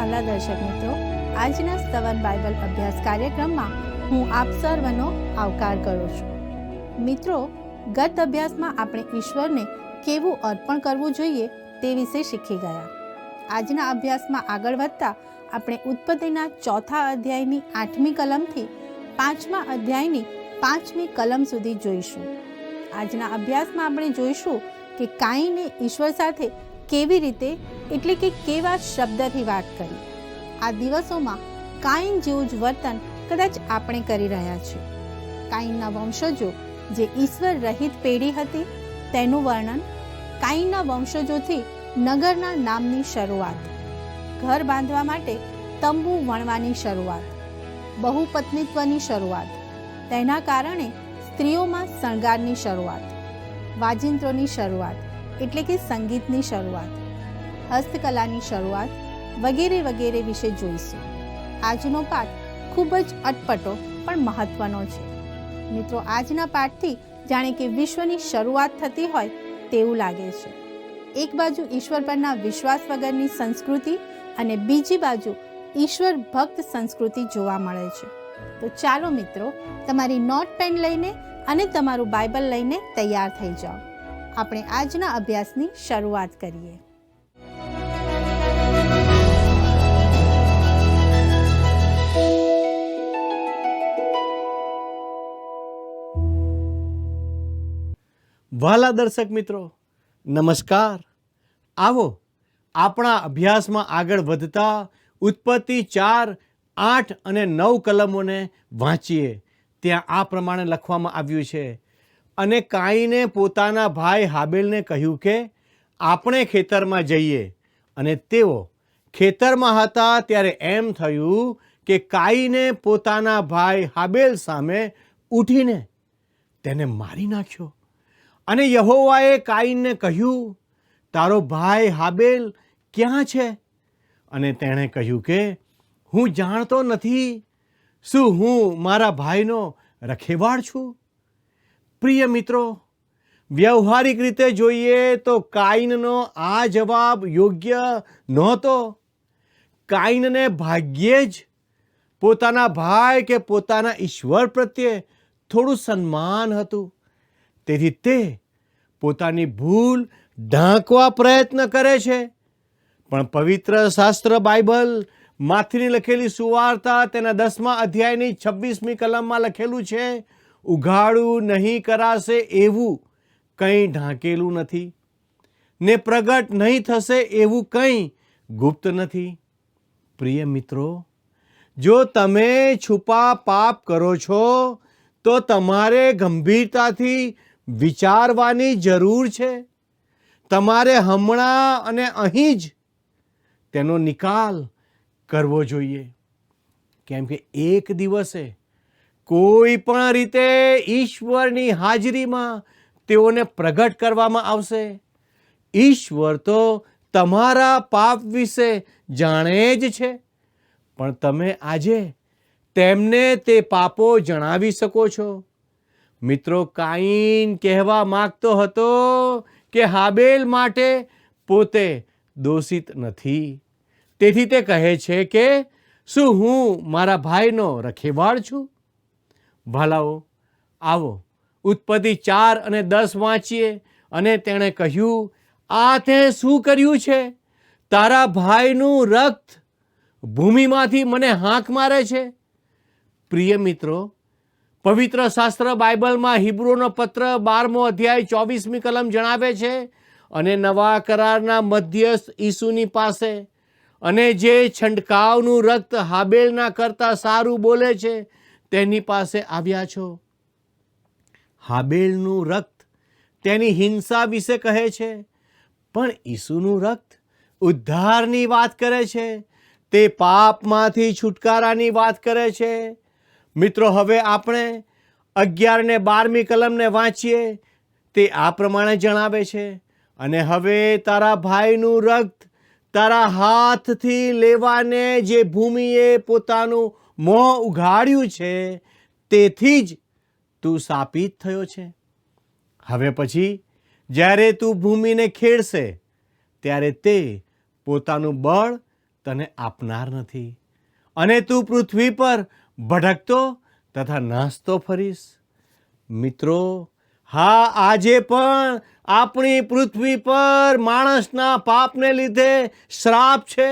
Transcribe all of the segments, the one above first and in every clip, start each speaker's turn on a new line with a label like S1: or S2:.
S1: વાલા દર્શક મિત્રો, આજના સ્તવન બાઇબલ અભ્યાસ કાર્યક્રમમાં હું આપ સર્વનો આવકાર કરું છું. મિત્રો, ગત અભ્યાસમાં આપણે ઈશ્વરને કેવું અર્પણ કરવું જોઈએ તે વિશે શીખી ગયા. આજના અભ્યાસમાં આગળ વધતા આપણે ઉત્પત્તિના 4થા અધ્યાયની 8મી કલમથી 5મા અધ્યાયની 5મી કલમ સુધી જોઈશું. આજના અભ્યાસમાં આપણે જોઈશું કે કાઈને ઈશ્વર સાથે કેવી રીતે એટલે કે કેવા શબ્દથી વાત કરી. આ દિવસોમાં કાઈન જેવું જ વર્તન કદાચ આપણે કરી રહ્યા છીએ. કાઈનના વંશજો જે ઈશ્વર રહિત પેઢી હતી તેનું વર્ણન, કાઈનના વંશજોથી નગરના નામની શરૂઆત, ઘર બાંધવા માટે તંબુ વણવાની શરૂઆત, બહુપત્નીત્વની શરૂઆત, તેના કારણે સ્ત્રીઓમાં શણગારની શરૂઆત, વાજિંત્રોની શરૂઆત એટલે કે સંગીતની શરૂઆત, હસ્તકલાની શરૂઆત વગેરે વગેરે વિશે જોઈશું. આજનો પાઠ ખૂબ જ અટપટો પણ મહત્વનો છે. મિત્રો, આજના પાઠથી જાણે કે વિશ્વની શરૂઆત થતી હોય તેવું લાગે છે. એક બાજુ ઈશ્વર પરના વિશ્વાસ વગરની સંસ્કૃતિ અને બીજી બાજુ ઈશ્વર ભક્ત સંસ્કૃતિ જોવા મળે છે. તો ચાલો મિત્રો, તમારી નોટ પેન લઈને અને તમારું બાઇબલ લઈને તૈયાર થઈ જાઓ. આપણે આજના અભ્યાસની શરૂઆત કરીએ.
S2: વહાલા દર્શક મિત્રો, નમસ્કાર. આવો આપણા અભ્યાસમાં આગળ વધતા ઉત્પત્તિ 4, 8 અને 9 કલમોને વાંચીએ. ત્યાં આ પ્રમાણે લખવામાં આવ્યું છે: અને કાઈને પોતાના ભાઈ હાબેલને કહ્યું કે આપણે ખેતરમાં જઈએ. અને તેઓ ખેતરમાં હતા ત્યારે એમ થયું કે કાઈને પોતાના ભાઈ હાબેલ સામે ઉઠીને તેને મારી નાખ્યો. અને યહોવાએ કાઈનને કહ્યું, તારો ભાઈ હાબેલ ક્યાં છે? અને તેણે કહ્યું કે હું જાણતો નથી. શું હું મારા ભાઈનો રખેવાળ છું? પ્રિય મિત્રો, વ્યવહારિક રીતે જોઈએ તો કાઈનનો આ જવાબ યોગ્ય નહોતો. કાઈનને ભાગ્યે જ પોતાના ભાઈ કે પોતાના ઈશ્વર પ્રત્યે થોડું સન્માન હતું. તેથી તે પોતાની ભૂલ ઢાંકવા પ્રયત્ન કરે છે. પણ પવિત્ર શાસ્ત્ર બાઇબલ માંથીની લખેલી સુવાર્તા તેના 10મા અધ્યાયની 26મી કલમમાં લખેલું છે, ઉઘાડું નહીં કરાશે એવું કંઈ ઢાંકેલું નથી, ને પ્રગટ નહીં થશે એવું કંઈ ગુપ્ત નથી. પ્રિય મિત્રો, જો તમે છુપા પાપ કરો છો તો તમારે ગંભીરતાથી વિચારવાની જરૂર છે. તમારે હમણાં અને અહીં જ તેનો નિકાલ કરવો જોઈએ. કેમ કે એક દિવસે કોઈ પણ રીતે ઈશ્વરની હાજરીમાં તેઓને પ્રગટ કરવામાં આવશે. ઈશ્વર તો તમારા પાપ વિશે જાણે જ છે, પણ તમે આજે તેમને તે પાપો જણાવી શકો છો. મિત્રો, કાઈન કહેવા માંગતો હતો કે હાબેલ માટે પોતે દોષિત નથી. તેથી તે કહે છે કે શું હું મારા ભાઈનો રખેવાળ છું? ભાલાઓ, આવો ઉત્પત્તિ 4 અને 10 વાંચીએ. અને તેણે કહ્યું, આ તે શું કર્યું છે? તારા ભાઈનું રક્ત ભૂમિમાંથી મને હાંક મારે છે. પ્રિય મિત્રો, પવિત્ર શાસ્ત્ર બાઇબલમાં હિબ્રુનો પત્ર 12મો અધ્યાય 24મી કલમ જણાવે છે, અને નવા કરારના મધ્યસ્થ ઈસુની પાસે, અને જે છંટકાવનું રક્ત હાબેલના કરતાં સારું બોલે છે તેની પાસે આવ્યા છો. હાબેલનું રક્ત તેની હિંસા વિશે કહે છે, પણ ઈસુનું રક્ત ઉદ્ધારની વાત કરે છે. તે પાપમાંથી છુટકારાની વાત કરે છે. મિત્રો, હવે આપણે 11 ને 12મી કલમને વાંચીએ. તે આ પ્રમાણે જણાવે છે, અને હવે તારા ભાઈનું રક્ત તારા હાથથી લેવાને જે ભૂમિએ પોતાનું મોં ઉઘાડ્યું છે તેથી જ તું શાપિત થયો છે. હવે પછી જ્યારે તું ભૂમિને ખેડશે ત્યારે તે પોતાનું બળ તને આપનાર નથી, અને તું પૃથ્વી પર ભટકતો તથા નાસતો ફરીશ. મિત્રો, હા, આજે પણ આપણી પૃથ્વી પર માણસના પાપને લીધે શ્રાપ છે,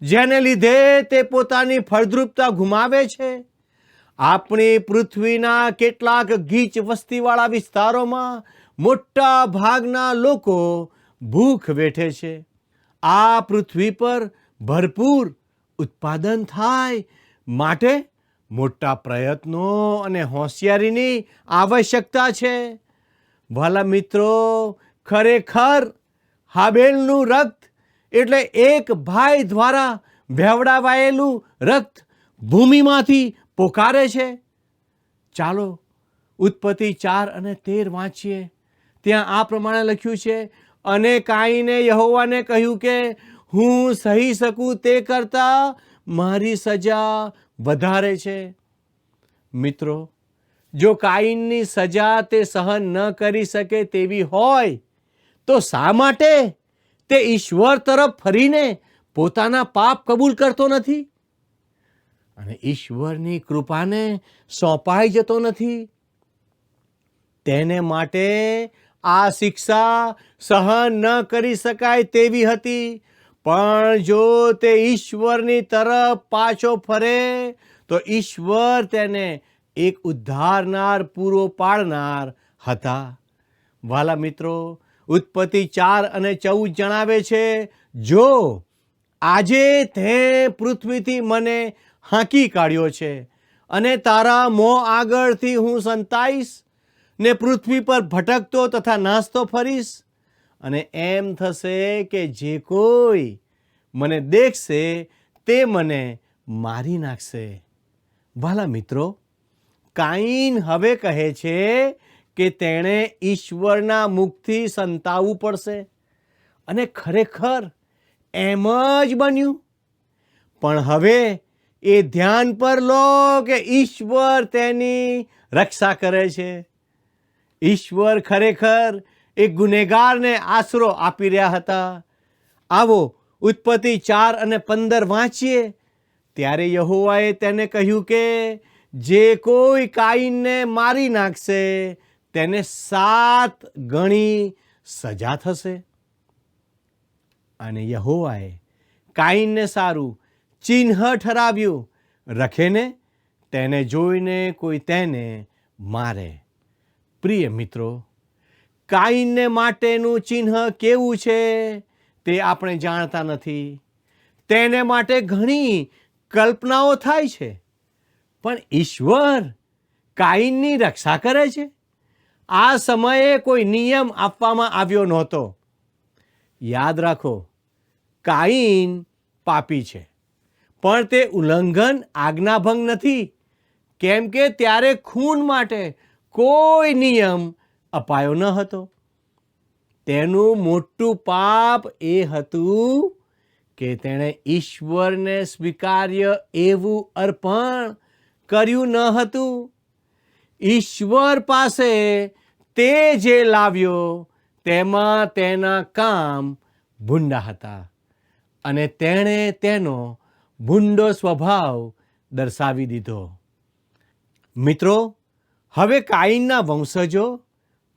S2: જેને લીધે તે પોતાની ફળદ્રુપતા ગુમાવે છે. આપણી પૃથ્વીના કેટલાક ગીચ વસ્તીવાળા વિસ્તારોમાં મોટા ભાગના લોકો ભૂખ વેઠે છે. આ પૃથ્વી પર ભરપૂર ઉત્પાદન થાય માટે મોટા પ્રયત્નો અને હોશિયારીની આવશ્યકતા છે. ભલા મિત્રો, ખરેખર હાબેલનું રક્ત એટલે એક ભાઈ દ્વારા વહેવડાવાયેલું રક્ત ભૂમિમાંથી પોકારે છે. ચાલો ઉત્પત્તિ 4:13 વાંચીએ. ત્યાં આ પ્રમાણે લખ્યું છે, અને કાઈને યહોવાને કહ્યું કે હું સહી શકું તે કરતાં મારી સજા વધારે છે. મિત્રો, જો કાઈનની સજા તે સહન ન કરી શકે તેવી હોય તો શા માટે તે ઈશ્વર તરફ ફરીને પોતાના પાપ કબૂલ કરતો નથી અને ઈશ્વરની કૃપાને સોંપાઈ જતો નથી? તેને માટે આ શિક્ષા સહન ન કરી શકાય તેવી હતી, પણ જો તે ઈશ્વરની તરફ પાછો ફરે તો ઈશ્વર તેને એક ઉદ્ધારનાર પૂરો પાડનાર હતા. વાલા મિત્રો, ઉત્પત્તિ 4:14 જણાવે છે, જો આજે તે પૃથ્વીથી મને હાંકી કાઢ્યો છે અને તારા મોં આગળથી હું સંતાઈશ ને પૃથ્વી પર ભટકતો તથા નાસતો ફરીશ, અને એમ થશે કે જે કોઈ મને દેખશે તે મને મારી નાખશે. વાલા મિત્રો, કાઈન હવે કહે છે કે તેણે ઈશ્વરના મુખથી સંતાવવું પડશે, અને ખરેખર એમ જ બન્યું. પણ હવે એ ધ્યાન પર લો કે ઈશ્વર તેની રક્ષા કરે છે. ઈશ્વર ખરેખર એક ગુનેગારને આશરો આપી રહ્યા હતા. આવો ઉત્પત્તિ 4:15 વાંચીએ. ત્યારે યહોવાએ તેને કહ્યું કે જે કોઈ કાઈનને મારી નાખશે તેને 7 ગણી સજા થશે. અને યહોવાએ કાઈનને સારું ચિહ્ન ઠરાવ્યું, રખેને તેને જોઈને કોઈ તેને મારે. પ્રિય મિત્રો, કાઈનને માટેનું ચિહ્ન કેવું છે તે આપણે જાણતા નથી. તેને માટે ઘણી કલ્પનાઓ થાય છે, પણ ઈશ્વર કાઈનની રક્ષા કરે છે. આ સમયે કોઈ નિયમ આપવામાં આવ્યો નહોતો. યાદ રાખો, કાઈન પાપી છે, પણ તે ઉલ્લંઘન આજ્ઞાભંગ નથી, કેમ કે ત્યારે ખૂન માટે કોઈ નિયમ અપાયો ન હતો. તેનું મોટું પાપ એ હતું કે તેણે ઈશ્વરને સ્વીકાર્ય એવું અર્પણ કર્યું ન હતું. ઈશ્વર પાસે તે જે લાવ્યો તેમાં તેના કામ ભૂંડા હતા, અને તેણે તેનો ભૂંડો સ્વભાવ દર્શાવી દીધો. મિત્રો, હવે કાઈનના વંશજો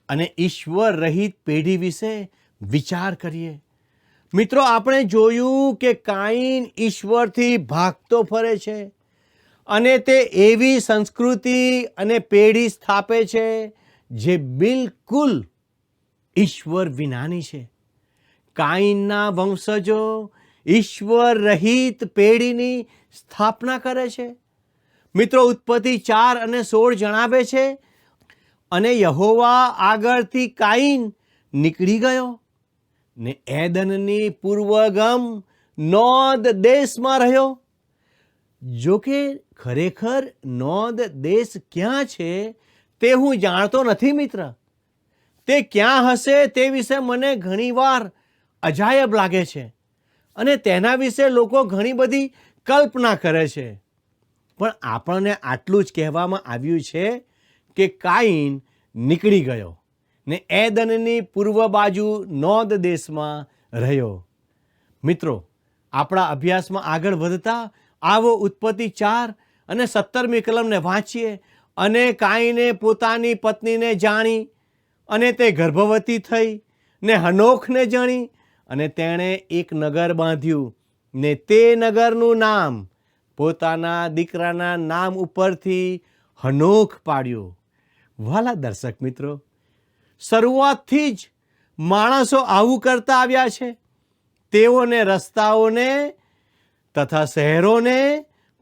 S2: અને ઈશ્વર રહિત પેઢી વિશે વિચાર કરીએ. મિત્રો, આપણે જોયું કે કાઈન ઈશ્વરથી ભાગતો ફરે છે, અને તે એવી સંસ્કૃતિ અને પેઢી સ્થાપે છે જે બિલકુલ ઈશ્વર વિનાની છે. કાઈનના વંશજો ઈશ્વર રહિત પેઢીની સ્થાપના કરે છે. મિત્રો, ઉત્પત્તિ 4:16 જણાવે છે, અને યહોવા આગળથી કાઈન નીકળી ગયો ને એદનની પૂર્વગમ નોદ દેશમાં રહ્યો. જો કે ખરેખર નોદ દેશ ક્યાં છે તે હું જાણતો નથી મિત્ર. તે ક્યાં હશે તે વિશે મને ઘણીવાર અજાયબ લાગે છે, અને તેના વિશે લોકો ઘણી બધી કલ્પના કરે છે. પણ આપણને આટલું જ કહેવામાં આવ્યું છે કે કાઈન નીકળી ગયો ને એદનની પૂર્વ બાજુ નોદ દેશમાં રહ્યો. મિત્રો, આપણા અભ્યાસમાં આગળ વધતા આવો ઉત્પત્તિ 4 અને 17મી કલમને વાંચીએ. અને કાઈને પોતાની પત્નીને જાણી અને તે ગર્ભવતી થઈ ને હનોખને જાણી અને તેણે એક નગર બાંધ્યું ને તે નગરનું નામ પોતાના દીકરાના નામ ઉપરથી હનોખ પાડ્યું. વાલા દર્શક મિત્રો, શરૂઆતથી જ માણસો આવું કરતા આવ્યા છે. તેઓને રસ્તાઓને તથા શહેરોને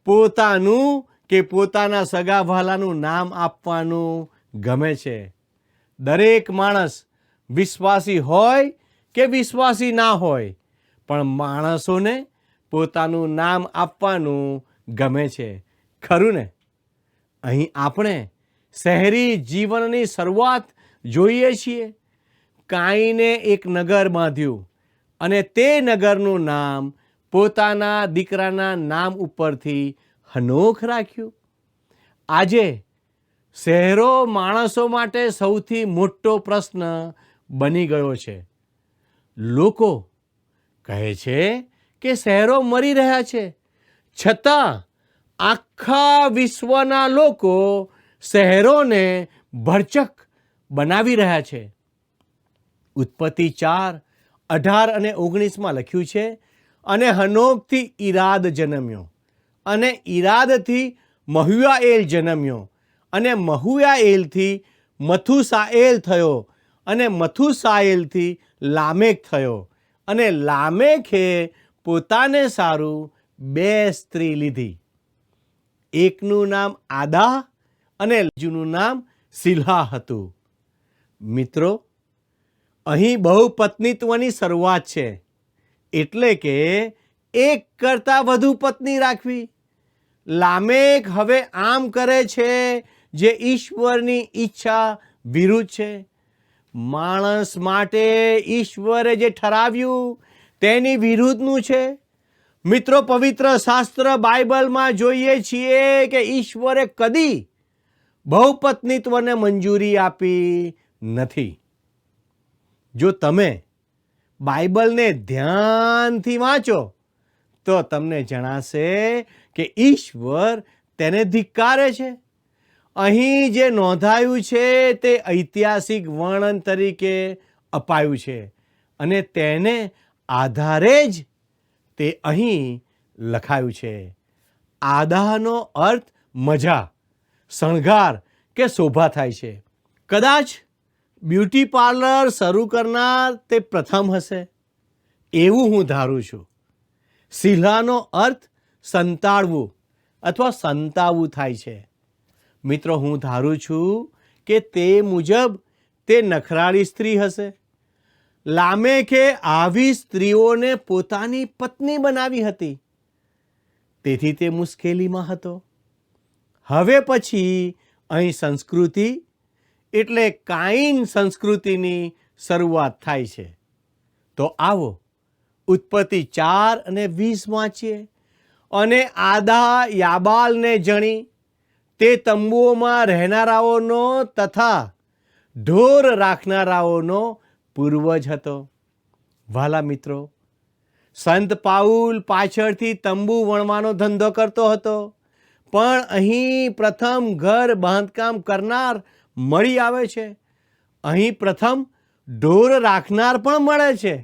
S2: પોતાનું કે પોતાના સગા વહાલાનું નામ આપવાનું ગમે છે. દરેક માણસ વિશ્વાસી હોય કે વિશ્વાસી ના હોય, પણ માણસોને પોતાનું નામ આપવાનું ગમે છે. ખરું ને? અહીં આપણે શહેરી જીવનની શરૂઆત જોઈએ છીએ. કાઈને એક નગર બાંધ્યું અને તે નગરનું નામ પોતાના દીકરાના નામ ઉપરથી હનોખ રાખ્યું. આજે શહેરો માણસો માટે સૌથી મોટો પ્રશ્ન બની ગયો છે. લોકો કહે છે કે શહેરો મરી રહ્યા છે, છતાં આખા વિશ્વના લોકો શહેરોને ભરચક બનાવી રહ્યા છે. ઉત્પત્તિ 4, 18 અને 19માં લખ્યું છે, અને હનોખથી ઈરાદ જન્મ્યો, અને ઈરાદથી મહુયાએલ જન્મ્યો, અને મહુયાએલથી મથુસાએલ થયો, અને મથુસાએલથી લામેક થયો, અને લામેખે પોતાને સારું 2 સ્ત્રી લીધી. એકનું નામ આદા અને બીજુનું નામ સિલ્હા હતું. મિત્રો, અહીં બહુપત્નીત્વની શરૂઆત છે, એટલે કે એક કરતાં વધુ પત્ની રાખવી. લામેક હવે આમ કરે છે જે ઈશ્વરની ઈચ્છા વિરુદ્ધ છે. માણસ માટે ઈશ્વરે જે ઠરાવ્યું તેની વિરુદ્ધનું છે. મિત્રો, પવિત્ર શાસ્ત્ર બાઇબલમાં જોઈએ છીએ કે ઈશ્વરે કદી બહુપત્નીત્વને મંજૂરી આપી નથી. જો તમે બાઇબલને ધ્યાનથી વાંચો તો તમને જણાશે કે ઈશ્વર તેને ધિક્કારે છે. અહીં જે નોંધાયું છે તે ઐતિહાસિક વર્ણન તરીકે અપાયું છે, અને તેને આધારે જ તે અહીં લખાયું છે. આદાનો અર્થ મજા, શણગાર કે શોભા થાય છે. કદાચ બ્યુટી પાર્લર શરૂ કરનાર તે પ્રથમ હશે, એવું હું ધારું છું. સિલ્હાનો અર્થ સંતાડવું અથવા સંતાવવું થાય છે. મિત્રો, હું ધારું છું કે તે મુજબ તે નખરાળી સ્ત્રી હશે. લામેખે આવી સ્ત્રીઓને પોતાની પત્ની બનાવી હતી, તેથી તે મુશ્કેલીમાં હતો. હવે પછી અહીં સંસ્કૃતિ એટલે કાઈન સંસ્કૃતિની શરૂઆત થાય છે. તો આવો ઉત્પત્તિ 4 અને 20 વાંચીએ. અને આદા યાબાલને જણી, તે તંબુઓમાં રહેનારાઓનો તથા ઢોર રાખનારાઓનો પૂર્વજ હતો. વાલા મિત્રો, સંત પાઉલ પાછળથી તંબુ વણવાનો ધંધો કરતો હતો, પણ અહીં પ્રથમ ઘર બાંધકામ કરનાર મળી આવે છે. અહીં પ્રથમ ઢોર રાખનાર પણ મળે છે.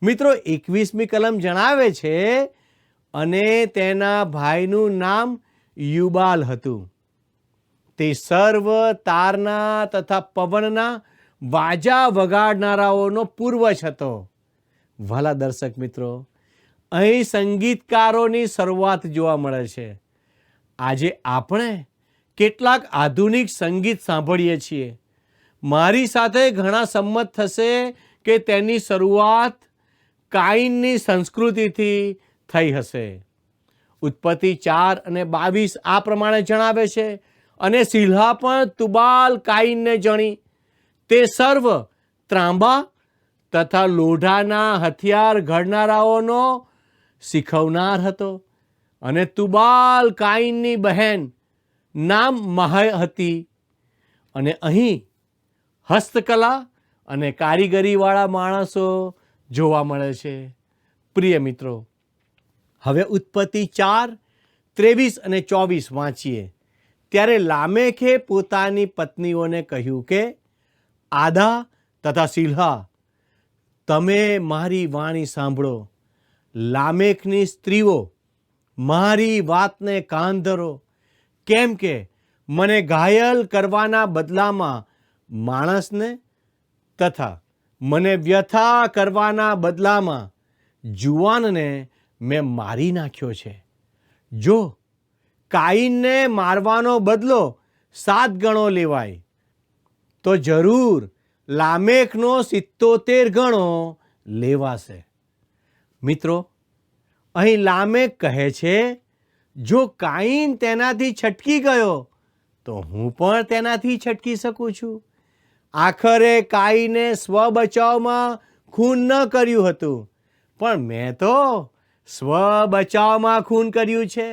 S2: મિત્રો, 21મી કલમ જણાવે છે, અને તેના ભાઈનું નામ યુબાલ હતું. તે સર્વ તારના તથા પવનના વાજા વગાડનારાઓનો પૂર્વજ હતો. વાલા દર્શક મિત્રો, અહીં સંગીતકારોની શરૂઆત જોવા મળે છે. આજે આપણે કેટલાક આધુનિક સંગીત સાંભળીએ છીએ. મારી સાથે ઘણા સંમત થશે કે તેની શરૂઆત કાઈનની સંસ્કૃતિથી થઈ હશે. ઉત્પત્તિ 4 અને 22 આ પ્રમાણે જણાવે છે, અને સિલ્હા પણ તુબાલ કાઈનને જણી, તે સર્વ ત્રાંબા તથા લોઢાના હથિયાર ઘડનારાઓનો શીખવનાર હતો. અને તુબાલ કાઈનની બહેન નામ માહ હતી. અને અહીં હસ્તકલા અને કારીગરીવાળા માણસો જોવા મળે છે. પ્રિય મિત્રો, હવે ઉત્પત્તિ 4:23 અને 24 વાંચીએ. ત્યારે લામેખે પોતાની પત્નીઓને કહ્યું કે આદા તથા સિલ્હા, તમે મારી વાણી સાંભળો. લામેખની સ્ત્રીઓ, મારી વાતને કાન ધરો, કેમ કે મને ઘાયલ કરવાના બદલામાં માણસને તથા મને વ્યથા કરવાના બદલામાં જુવાનને મેં મારી નાખ્યો છે. જો કાઈનને મારવાનો બદલો 7 ગણો લેવાય તો જરૂર લામેખનો 77 ગણો લેવાશે. મિત્રો, અહીં લામેખ કહે છે, જો કાઈન તેનાથી છટકી ગયો તો હું પણ તેનાથી છટકી શકું છું. આખરે કાઈને સ્વ બચાવમાં ખૂન ન કર્યું હતું, પણ મેં તો સ્વ બચાવમાં ખૂન કર્યું છે.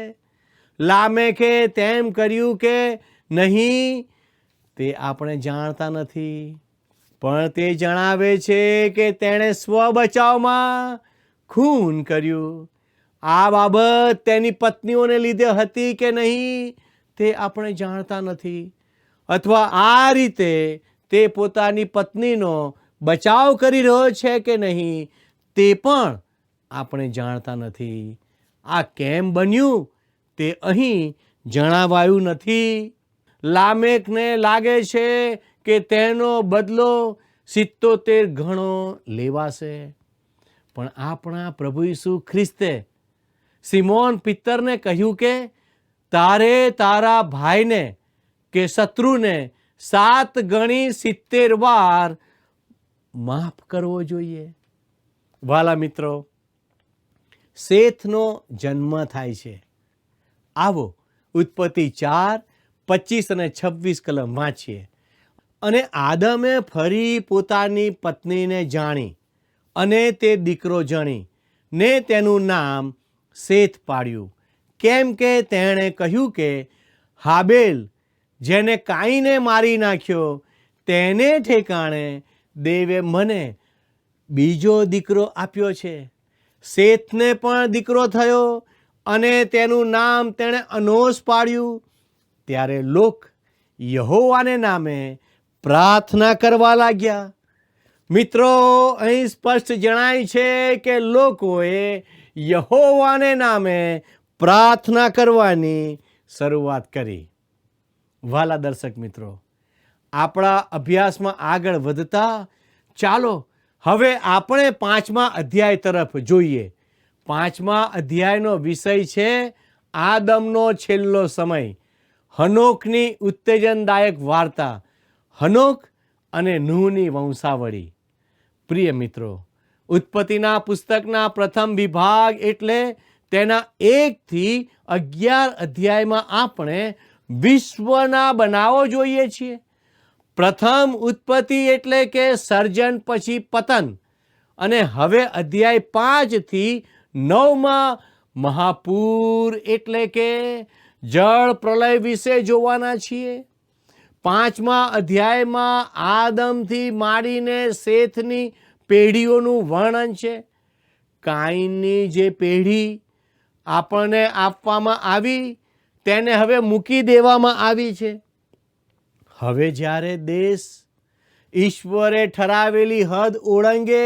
S2: લામેખે તેમ કર્યું કે નહીં તે આપણે જાણતા નથી, પણ તે જણાવે છે કે તેણે સ્વ બચાવમાં ખૂન કર્યું. આ બાબત તેની પત્નીઓને લીધે હતી કે નહીં તે આપણે જાણતા નથી, અથવા આ રીતે તે પોતાની પત્નીનો બચાવ કરી રહ્યો છે કે નહીં તે પણ આપણે જાણતા નથી. આ કેમ બન્યું તે અહીં જણાવાયું નથી. લામેખને લાગે છે કે તેનો બદલો 77 ગણો લેવાશે, પણ આપણા પ્રભુ ઈસુ ખ્રિસ્તે સિમોન પિત્તરને કહ્યું કે તારે તારા ભાઈને કે શત્રુને 7 ગણી 70 વાર માફ કરવો જોઈએ. વાલા મિત્રો, શેથનો જન્મ થાય છે. આવો ઉત્પત્તિ 4:25 અને 26 કલમ વાંચીએ. અને આદમે ફરી પોતાની પત્નીને જાણી અને તે દીકરો જણી ને તેનું નામ શેથ પાડ્યું, કેમ કે તેણે કહ્યું કે હાબેલ જેને કાઈને મારી નાખ્યો તેને ઠેકાણે દેવે મને બીજો દીકરો આપ્યો છે. શેથને પણ દીકરો થયો અને તેનું નામ તેણે અનોસ પાડ્યું. ત્યારે લોક યહોવાને નામે પ્રાર્થના કરવા લાગ્યા. મિત્રો, અહીં સ્પષ્ટ જણાય છે કે લોકોએ યહોવાને નામે પ્રાર્થના કરવાની શરૂઆત કરી. વાલા દર્શક મિત્રો, આપણા અભ્યાસમાં આગળ વધતા ચાલો હવે આપણે 5મા અધ્યાય તરફ જોઈએ. 5મા અધ્યાયનો વિષય છે આદમનો છેલ્લો સમય, હનોકની ઉત્તેજનદાયક વાર્તા, હનોક અને નૂહની વંશાવળી. પ્રિય મિત્રો, ઉત્પત્તિના પુસ્તકના પ્રથમ વિભાગ એટલે તેના 1 થી 11 અધ્યાયમાં આપણે વિશ્વના બનાવો જોઈએ છીએ. પ્રથમ ઉત્પત્તિ એટલે કે સર્જન પછી પતન, અને હવે અધ્યાય 5 થી 9માં મહાપૂર એટલે કે જળ પ્રલય વિશે જોવાના છીએ. 5મા અધ્યાયમાં આદમથી માંડીને શેથની પેઢીઓનું વર્ણન છે. કાઈનની જે પેઢી આપણને આપવામાં આવી તેને હવે મૂકી દેવામાં આવી છે. હવે જ્યારે દેશ ઈશ્વરે ઠરાવેલી હદ ઓળંગે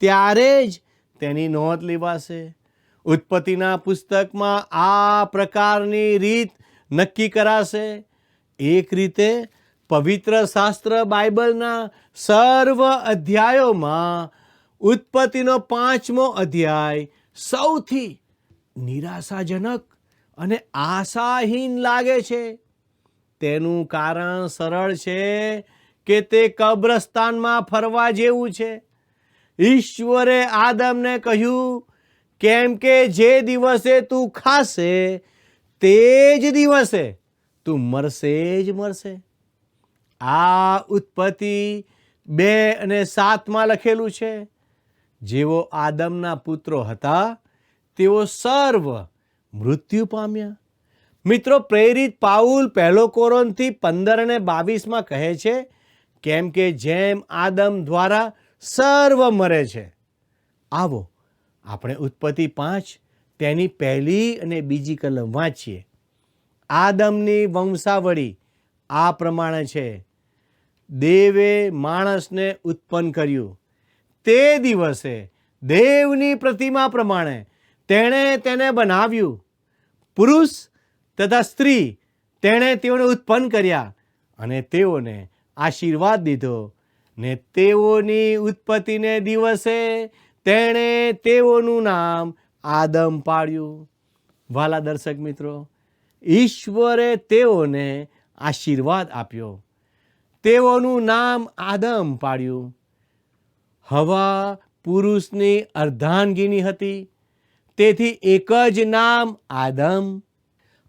S2: ત્યારે જ તેની નોંધ લેવાશે. ઉત્પત્તિના પુસ્તકમાં આ પ્રકારની રીત નક્કી કરાશે. એક રીતે પવિત્ર શાસ્ત્ર બાઇબલના સર્વ અધ્યાયોમાં ઉત્પત્તિનો 5મો અધ્યાય સૌથી નિરાશાજનક અને આશાહીન લાગે છે. તેનું કારણ સરળ છે કે તે કબ્રસ્તાનમાં ફરવા જેવું છે. ઈશ્વરે આદમને કહ્યું, કેમ કે જે દિવસે તું ખાશે તે જ દિવસે તું મરશે જ મરશે. આ ઉત્પત્તિ 2 અને 7માં લખેલું છે. જેઓ આદમના પુત્રો હતા તેઓ સર્વ મૃત્યુ પામ્યા. મિત્રો, પ્રેરિત પાઉલ 1 કોરિન્થી 15 અને 22માં કહે છે, કેમ કે જેમ આદમ દ્વારા સર્વ મરે છે. આવો આપણે ઉત્પત્તિ તેની પહેલી અને બીજી કલમ વાંચીએ. આદમની વંશાવળી આ પ્રમાણે છે. દેવે માણસને ઉત્પન્ન કર્યું. તે દિવસે દેવની પ્રતિમા પ્રમાણે તેણે તેને બનાવ્યું. પુરુષ તથા સ્ત્રી તેણે તેઓને ઉત્પન્ન કર્યા અને તેઓને આશીર્વાદ દીધો. ને તેઓની ઉત્પત્તિને દિવસે તેણે તેઓનું નામ આદમ પાડ્યું. વાલા દર્શક મિત્રો, ઈશ્વરે તેઓને આશીર્વાદ આપ્યો. તેઓનું નામ આદમ પાડ્યું. હવા પુરુષની અર્ધાંગીની હતી, તેથી એક જ નામ આદમ.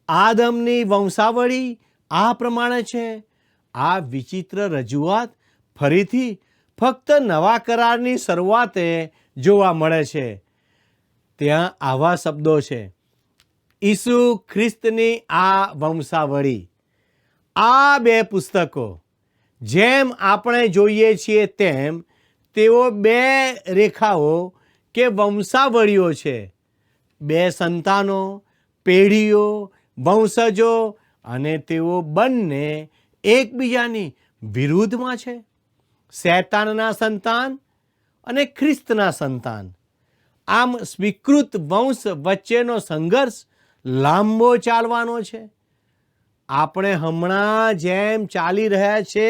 S2: આદમની વંશાવળી આ પ્રમાણે છે. આ વિચિત્ર રજૂઆત ફરીથી ફક્ત નવા કરારની શરૂઆતે જોવા મળે છે. ત્યાં આવા શબ્દો છે: ઈસુ ખ્રિસ્તની આ વંશાવળી. આ બે પુસ્તકો જેમ આપણે જોઈએ છીએ તેમ તેઓ બે રેખાઓ કે વંશાવળીઓ છે. બે સંતાનો, પેઢીઓ, વંશજો, અને તેઓ બંને એકબીજાની વિરુદ્ધમાં છે. શૈતાનના સંતાન અને ખ્રિસ્તના સંતાન. આમ સ્વીકૃત વંશ વચ્ચેનો સંઘર્ષ લાંબો ચાલવાનો છે. આપણે હમણાં જેમ ચાલી રહ્યા છે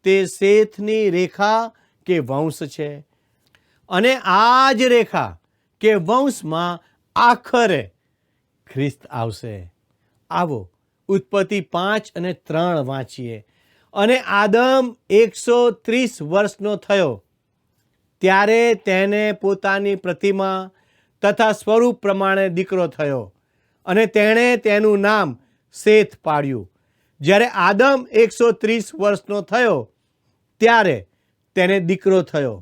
S2: તે શેથની રેખા કે વંશ છે. અને આ જ રેખા કે વંશમાં આખરે ખ્રિસ્ત આવશે. આવો ઉત્પત્તિ 5 અને 3 વાંચીએ. અને આદમ 130 વર્ષનો થયો ત્યારે તેને પોતાની પ્રતિમા તથા સ્વરૂપ પ્રમાણે દીકરો થયો અને તેણે તેનું નામ શેથ પાડ્યું. જ્યારે આદમ 130 વર્ષનો થયો ત્યારે તેને દીકરો થયો.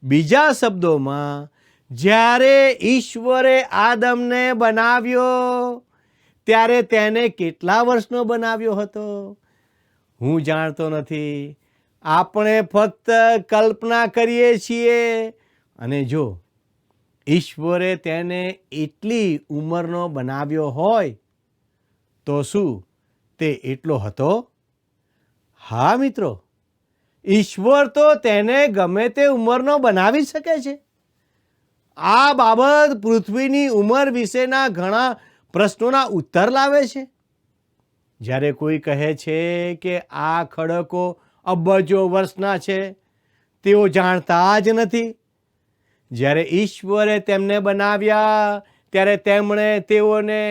S2: બીજા શબ્દોમાં, જ્યારે ઈશ્વરે આદમને બનાવ્યો ત્યારે તેને કેટલા વર્ષનો બનાવ્યો હતો? હું જાણતો નથી. આપણે ફક્ત કલ્પના કરીએ છીએ. અને જો ઈશ્વરે તેને એટલી ઉંમરનો બનાવ્યો હોય તો શું તે એટલો હતો? હા મિત્રો, ઈશ્વર તો તેને ગમે તે ઉંમરનો બનાવી શકે છે. આ બાબત પૃથ્વીની ઉંમર વિશેના ઘણા પ્રશ્નોના ઉત્તર લાવે છે. જ્યારે કોઈ કહે છે કે આ ખડકો અબજો વર્ષના છે, તેઓ જાણતા જ નથી. જ્યારે ઈશ્વરે તેમને બનાવ્યા ત્યારે તેમણે તેઓને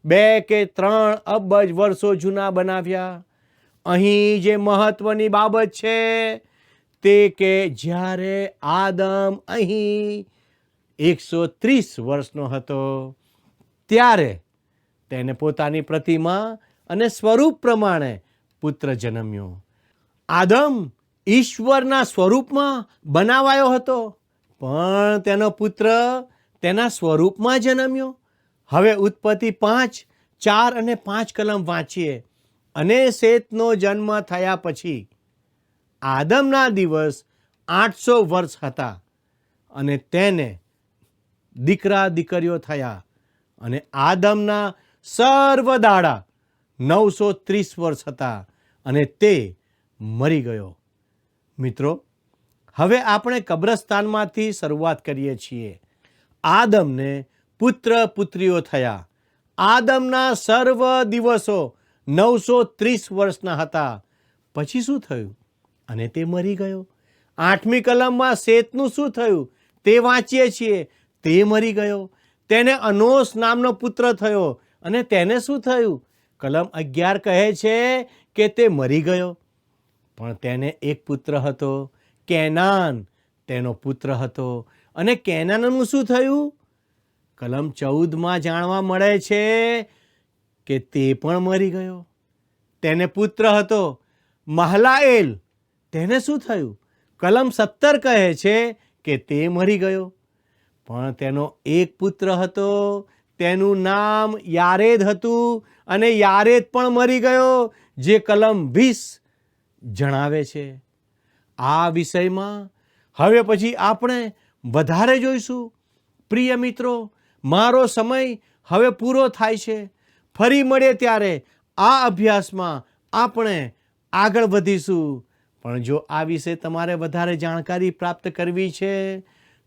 S2: 2 કે 3 અબજ વર્ષો જૂના બનાવ્યા. અહીં જે મહત્વની બાબત છે તે કે જ્યારે આદમ અહીં 130 વર્ષનો હતો ત્યારે તેને પોતાની પ્રતિમા અને સ્વરૂપ પ્રમાણે પુત્ર જન્મ્યો. આદમ ઈશ્વરના સ્વરૂપમાં બનાવાયો હતો, પણ તેનો પુત્ર તેના સ્વરૂપમાં જન્મ્યો. હવે ઉત્પત્તિ 5, 4 અને 5 કલમ વાંચીએ. અને શેતનો જન્મ થયા પછી આદમના દિવસ 800 વર્ષ હતા અને તેને દીકરા દીકરીઓ થયા. અને આદમના સર્વ દાડા 930 વર્ષ હતા અને તે મરી ગયો. મિત્રો, હવે આપણે કબ્રસ્તાનમાંથી શરૂઆત કરીએ છીએ. આદમને પુત્ર પુત્રીઓ થયા. આદમના સર્વ દિવસો 930 વર્ષના હતા. પછી શું થયું? અને તે મરી ગયો. 8મી કલમમાં શેતનું શું થયું તે વાંચીએ છીએ. તે મરી ગયો. તેને અનોસ નામનો પુત્ર થયો અને તેને શું થયું? કલમ 11 કહે છે કે તે મરી ગયો. પણ તેને એક પુત્ર હતો, કેનાન તેનો પુત્ર હતો. અને કેનાનનું શું થયું? કલમ 14માં જાણવા મળે છે કે તે પણ મરી ગયો. તેને પુત્ર હતો મહલાએલ. તેને શું થયું? કલમ 17 કહે છે કે તે મરી ગયો. પણ તેનો એક પુત્ર હતો, તેનું નામ યારેદ હતું અને યારેદ પણ મરી ગયો, જે કલમ 20 જણાવે છે. આ વિષયમાં હવે પછી આપણે વધારે જોઈશું. પ્રિય મિત્રો, મારો સમય હવે પૂરો થાય છે. ફરી મળીએ ત્યારે આ અભ્યાસમાં આપણે આગળ વધીશું. પણ જો આ વિશે તમારે વધારે જાણકારી પ્રાપ્ત કરવી છે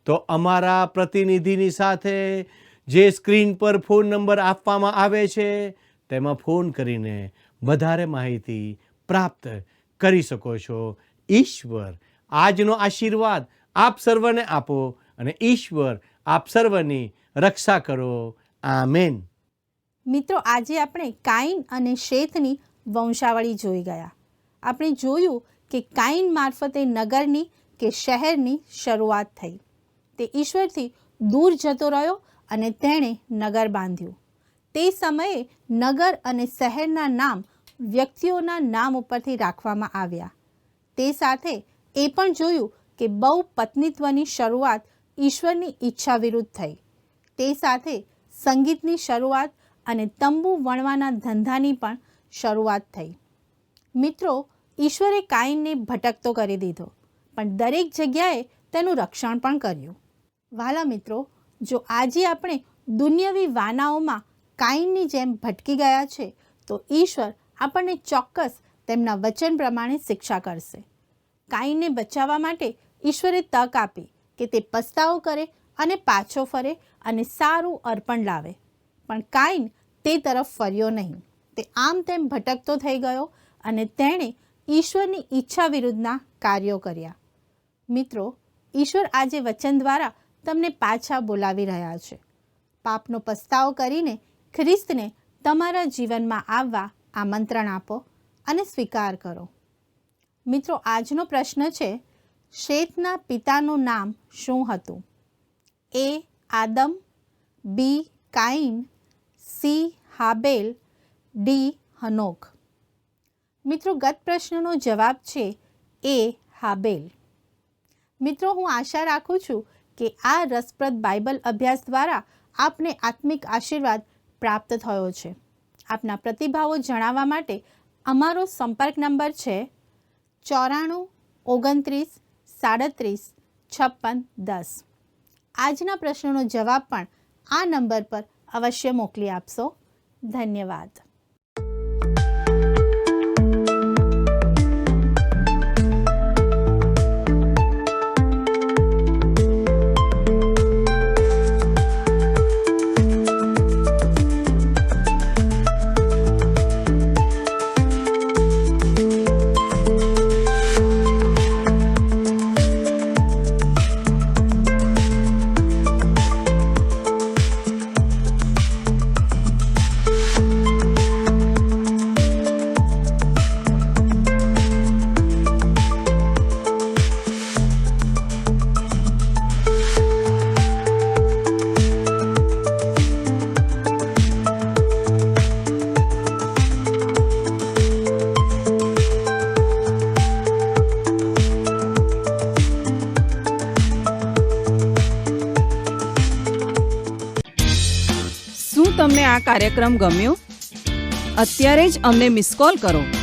S2: તો અમારા પ્રતિનિધિની સાથે જે સ્ક્રીન પર ફોન નંબર આપવામાં આવે છે તેમાં ફોન કરીને વધારે માહિતી પ્રાપ્ત કરી શકો છો. ઈશ્વર આજનો આશીર્વાદ આપ સર્વને આપો અને ઈશ્વર આપ સર્વની રક્ષા કરો. આમેન.
S1: મિત્રો, આજે આપણે કાઈન અને શેથની વંશાવળી જોઈ ગયા. આપણે જોયું કે કાઈન મારફતે નગરની કે શહેરની શરૂઆત થઈ. તે ઈશ્વરથી દૂર જતો રહ્યો અને તેણે નગર બાંધ્યું. તે સમયે નગર અને શહેરના નામ વ્યક્તિઓના નામ ઉપરથી રાખવામાં આવ્યા. તે સાથે એ પણ જોયું કે બહુ પત્નીત્વની શરૂઆત ઈશ્વરની ઈચ્છા વિરુદ્ધ થઈ. તે સાથે સંગીતની શરૂઆત અને તંબુ વણવાના ધંધાની પણ શરૂઆત થઈ. મિત્રો, ઈશ્વરે કાઈનને ભટકતો કરી દીધો, પણ દરેક જગ્યાએ તેનું રક્ષણ પણ કર્યું. વાલા મિત્રો, જો આજે આપણે દુનિયાવી વાનાઓમાં કાઈનની જેમ ભટકી ગયા છે તો ઈશ્વર આપણને ચોક્કસ તેમના વચન પ્રમાણે શિક્ષા કરશે. કાઈનને બચાવવા માટે ઈશ્વરે તક આપી કે તે પસ્તાવો કરે અને પાછો ફરે અને સારું અર્પણ લાવે. પણ કાઈન તે તરફ ફર્યો નહીં. તે આમ તેમ ભટકતો થઈ ગયો અને તેણે ઈશ્વરની ઈચ્છા વિરુદ્ધના કાર્યો કર્યા. મિત્રો, ઈશ્વર આજે વચન દ્વારા તમને પાછા બોલાવી રહ્યા છે. પાપનો પસ્તાવો કરીને ખ્રિસ્તને તમારા જીવનમાં આવવા આમંત્રણ આપો અને સ્વીકાર કરો. મિત્રો, આજનો પ્રશ્ન છે, શેથના પિતાનું નામ શું હતું? એ આદમ, બી કાઈન, સી હાબેલ, ડી હનોક. મિત્રો, ગત પ્રશ્નનો જવાબ છે એ હાબેલ. મિત્રો, હું આશા રાખું છું કે આ રસપ્રદ બાઇબલ અભ્યાસ દ્વારા આપને આત્મિક આશીર્વાદ પ્રાપ્ત થયો છે. આપના પ્રતિભાવો જણાવવા માટે અમારો સંપર્ક નંબર છે 94 29 37 56 10. આજના પ્રશ્નનો જવાબ પણ આ નંબર પર અવશ્ય મોકલી આપશો. ધન્યવાદ.
S3: તમને આ કાર્યક્રમ ગમ્યો? અત્યારે જ અમને મિસ કોલ કરો